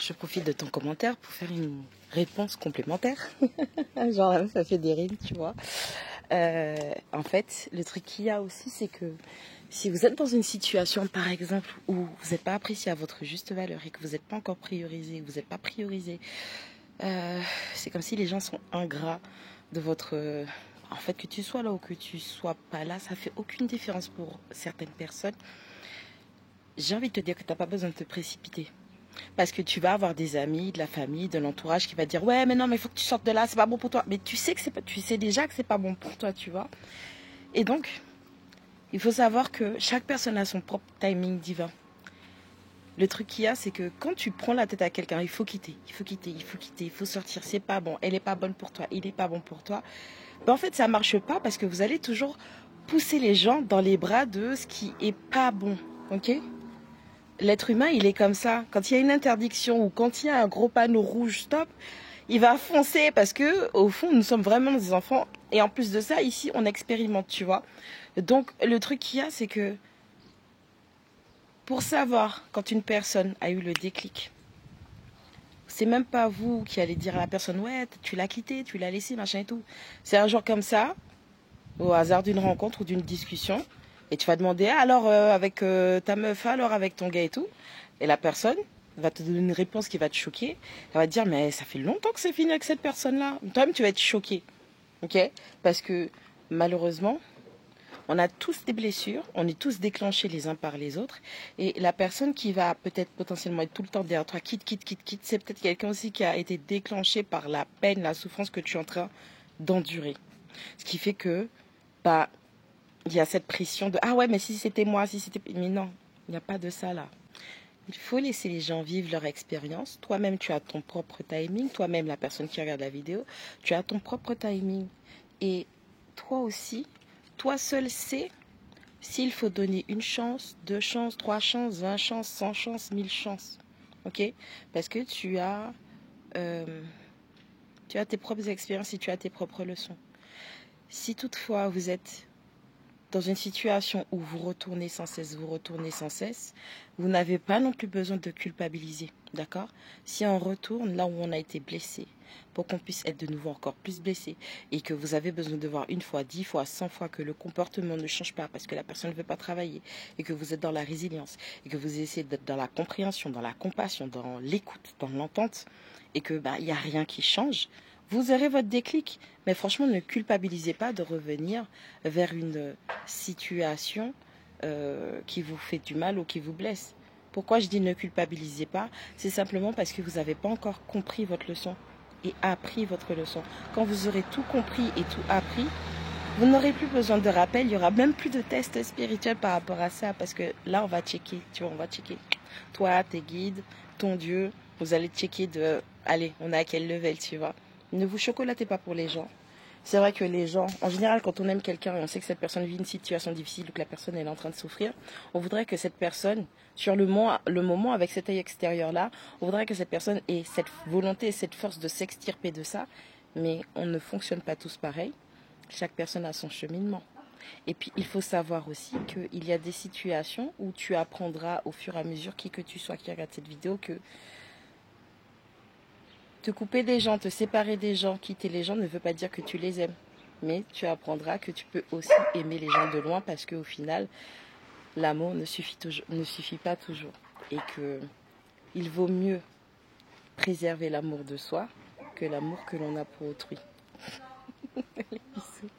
je profite de ton commentaire pour faire une réponse complémentaire. Genre, la meuf, ça fait des rimes, tu vois. En fait, le truc qu'il y a aussi, c'est que si vous êtes dans une situation, par exemple, où vous n'êtes pas apprécié à votre juste valeur et que vous n'êtes pas encore priorisé, que vous n'êtes pas priorisé, c'est comme si les gens sont ingrats de votre... En fait, que tu sois là ou que tu sois pas là, ça fait aucune différence pour certaines personnes. J'ai envie de te dire que tu n'as pas besoin de te précipiter. Parce que tu vas avoir des amis, de la famille, de l'entourage qui va te dire ouais mais non mais il faut que tu sortes de là, c'est pas bon pour toi. Mais tu sais que c'est pas, tu sais déjà que c'est pas bon pour toi, tu vois. Et donc il faut savoir que chaque personne a son propre timing divin. Le truc qu'il y a, c'est que quand tu prends la tête à quelqu'un, il faut quitter, il faut sortir, c'est pas bon, elle est pas bonne pour toi, il est pas bon pour toi. Ben en fait ça marche pas parce que vous allez toujours pousser les gens dans les bras de ce qui est pas bon, ok? L'être humain, il est comme ça. Quand il y a une interdiction ou quand il y a un gros panneau rouge, stop, il va foncer parce que, au fond, nous sommes vraiment des enfants. Et en plus de ça, ici, on expérimente, tu vois. Donc, le truc qu'il y a, c'est que pour savoir quand une personne a eu le déclic, c'est même pas vous qui allez dire à la personne, ouais, tu l'as quitté, tu l'as laissé, machin et tout. C'est un jour comme ça, au hasard d'une rencontre ou d'une discussion. Et tu vas demander, ah, alors avec ta meuf, alors avec ton gars et tout. Et la personne va te donner une réponse qui va te choquer. Elle va te dire, mais ça fait longtemps que c'est fini avec cette personne-là. Toi-même, tu vas être choqué. Ok? Parce que malheureusement, on a tous des blessures, on est tous déclenchés les uns par les autres. Et la personne qui va peut-être potentiellement être tout le temps derrière toi, quitte, c'est peut-être quelqu'un aussi qui a été déclenché par la peine, la souffrance que tu es en train d'endurer. Ce qui fait que, bah, il y a cette pression de ah ouais mais si c'était moi, si c'était... Mais non, il n'y a pas de ça là. Il faut laisser les gens vivre leur expérience. Toi-même tu as ton propre timing, toi-même la personne qui regarde la vidéo, tu as ton propre timing. Et toi aussi, toi seul sais s'il faut donner une chance, 2 chances, 3 chances, 20 chances, 100 chances, 1000 chances. Ok? Parce que tu as tes propres expériences et tu as tes propres leçons. Si toutefois vous êtes dans une situation où vous retournez sans cesse, vous n'avez pas non plus besoin de culpabiliser, d'accord? Si on retourne là où on a été blessé, pour qu'on puisse être de nouveau encore plus blessé, et que vous avez besoin de voir 1 fois, 10 fois, 100 fois que le comportement ne change pas parce que la personne ne veut pas travailler, et que vous êtes dans la résilience, et que vous essayez d'être dans la compréhension, dans la compassion, dans l'écoute, dans l'entente, et que il n'y a rien qui change, vous aurez votre déclic. Mais franchement, ne culpabilisez pas de revenir vers une situation qui vous fait du mal ou qui vous blesse. Pourquoi je dis ne culpabilisez pas? C'est simplement parce que vous n'avez pas encore compris votre leçon et appris votre leçon. Quand vous aurez tout compris et tout appris, vous n'aurez plus besoin de rappel. Il n'y aura même plus de test spirituel par rapport à ça. Parce que là, on va checker. Tu vois, on va checker. Toi, tes guides, ton Dieu, vous allez checker de... Allez, on est à quel level, tu vois? Ne vous chocolatez pas pour les gens. C'est vrai que les gens, en général, quand on aime quelqu'un et on sait que cette personne vit une situation difficile ou que la personne est en train de souffrir, on voudrait que cette personne, sur le moment avec cet œil extérieur-là, on voudrait que cette personne ait cette volonté et cette force de s'extirper de ça. Mais on ne fonctionne pas tous pareil. Chaque personne a son cheminement. Et puis, il faut savoir aussi qu'il y a des situations où tu apprendras au fur et à mesure, qui que tu sois qui regarde cette vidéo, que te couper des gens, te séparer des gens, quitter les gens ne veut pas dire que tu les aimes. Mais tu apprendras que tu peux aussi aimer les gens de loin parce qu'au final, l'amour ne suffit pas toujours. Et qu'il vaut mieux préserver l'amour de soi que l'amour que l'on a pour autrui. Allez, bisous.